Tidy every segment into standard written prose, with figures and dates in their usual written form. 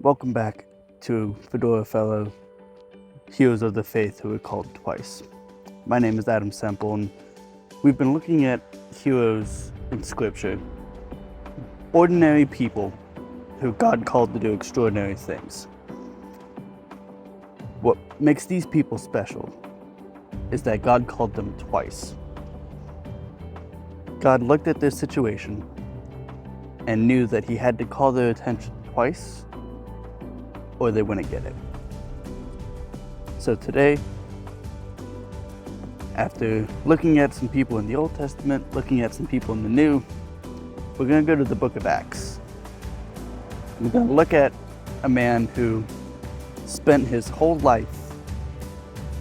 Welcome back to Fedora Fellow Heroes of the Faith who were called twice. My name is Adam Semple, and we've been looking at heroes in Scripture, ordinary people who God called to do extraordinary things. What makes these people special is that God called them twice. God looked at their situation and knew that he had to call their attention twice or they wouldn't get it. So today, after looking at some people in the Old Testament, looking at some people in the New, we're going to go to the book of Acts. We're going to look at a man who spent his whole life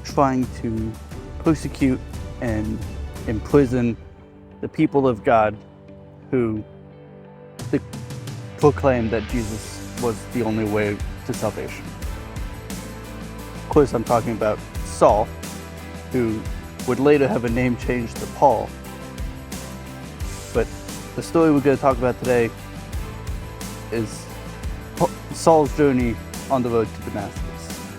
trying to persecute and imprison the people of God who proclaimed that Jesus was the only way to salvation. Of course, I'm talking about Saul, who would later have a name change to Paul. But the story we're going to talk about today is Saul's journey on the road to Damascus.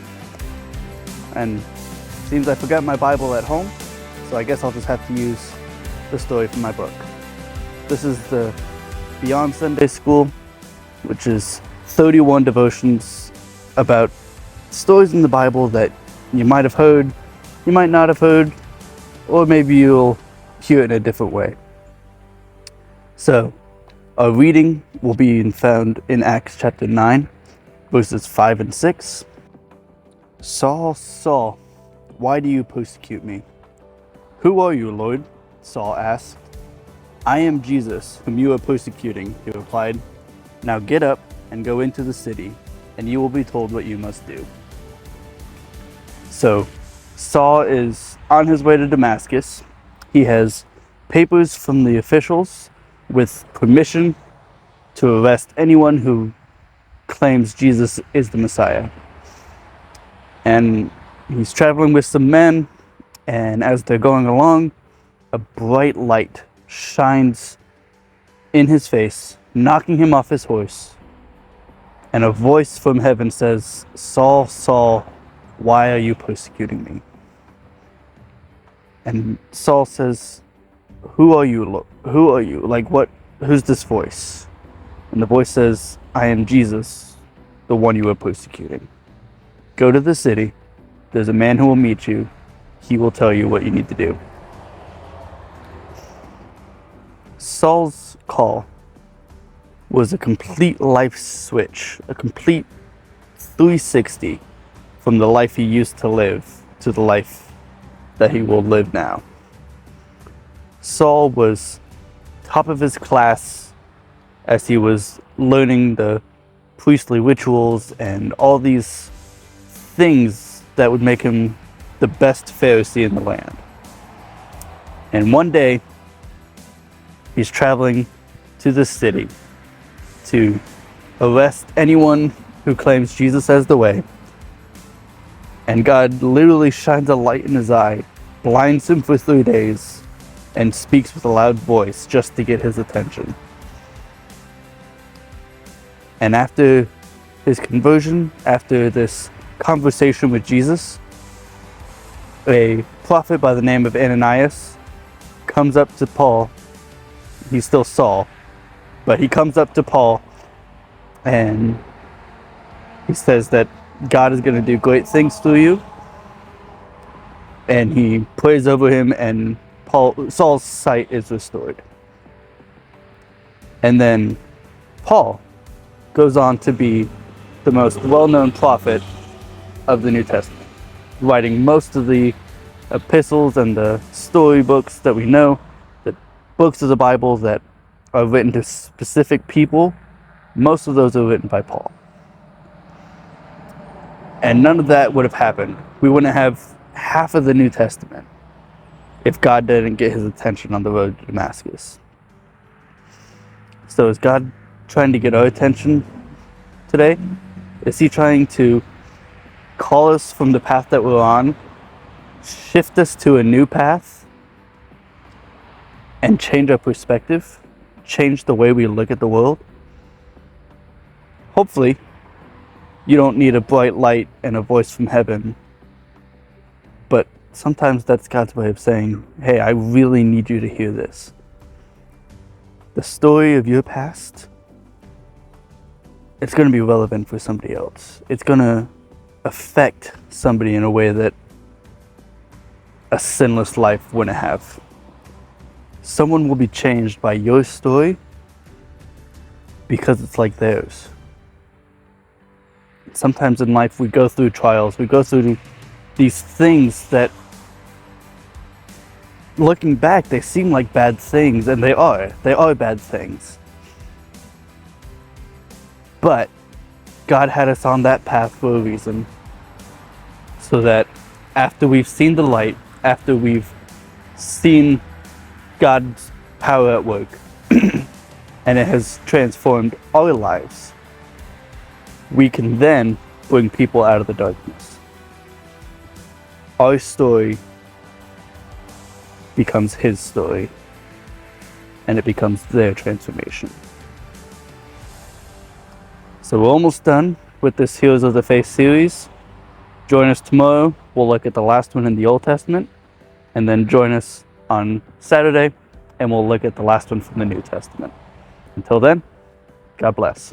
And it seems I forgot my Bible at home, so I guess I'll just have to use the story from my book. This is the Beyond Sunday School, which is 31 devotions about stories in the Bible that you might have heard, you might not have heard, or maybe you'll hear it in a different way. So, our reading will be found in Acts chapter 9, verses 5 and 6. Saul, Saul, why do you persecute me? Who are you, Lord? Saul asked. I am Jesus, whom you are persecuting, he replied. Now get up and go into the city, and you will be told what you must do. So, Saul is on his way to Damascus. He has papers from the officials with permission to arrest anyone who claims Jesus is the Messiah. And he's traveling with some men, and as they're going along, a bright light shines in his face, knocking him off his horse. And a voice from heaven says, Saul, Saul, why are you persecuting me? And Saul says, who are you? Who are you? Like what? Who's this voice? And the voice says, I am Jesus, the one you are persecuting. Go to the city. There's a man who will meet you. He will tell you what you need to do. Saul's call was a complete life switch, a complete 360 from the life he used to live to the life that he will live now. Saul was top of his class as he was learning the priestly rituals and all these things that would make him the best Pharisee in the land. And one day, he's traveling to this city to arrest anyone who claims Jesus as the way. And God literally shines a light in his eye, blinds him for 3 days, and speaks with a loud voice just to get his attention. And after his conversion, after this conversation with Jesus, a prophet by the name of Ananias comes up to Paul. He's still Saul, but he comes up to Paul and he says that God is going to do great things through you. And he prays over him, and Saul's sight is restored. And then Paul goes on to be the most well-known prophet of the New Testament, writing most of the epistles and the storybooks that we know, the books of the Bible that are written to specific people. Most of those are written by Paul. And none of that would have happened. We wouldn't have half of the New Testament if God didn't get his attention on the road to Damascus. So is God trying to get our attention today? Is he trying to call us from the path that we're on, shift us to a new path, and change our perspective, change the way we look at the world? Hopefully, You don't need a bright light and a voice from heaven. But sometimes that's God's way of saying, hey, I really need you to hear this. The story of your past, it's going to be relevant for somebody else. It's going to affect somebody in a way that a sinless life wouldn't have. Someone will be changed by your story because it's like theirs. Sometimes in life we go through trials, we go through these things that, looking back, they seem like bad things, and they are bad things. But God had us on that path for a reason, so that after we've seen the light, after we've seen God's power at work, and it has transformed our lives, we can then bring people out of the darkness. Our story becomes His story, and it becomes their transformation. So we're almost done with this Heroes of the Faith series. Join us tomorrow. We'll look at the last one in the Old Testament, and then join us on Saturday, and we'll look at the last one from the New Testament. Until then, God bless.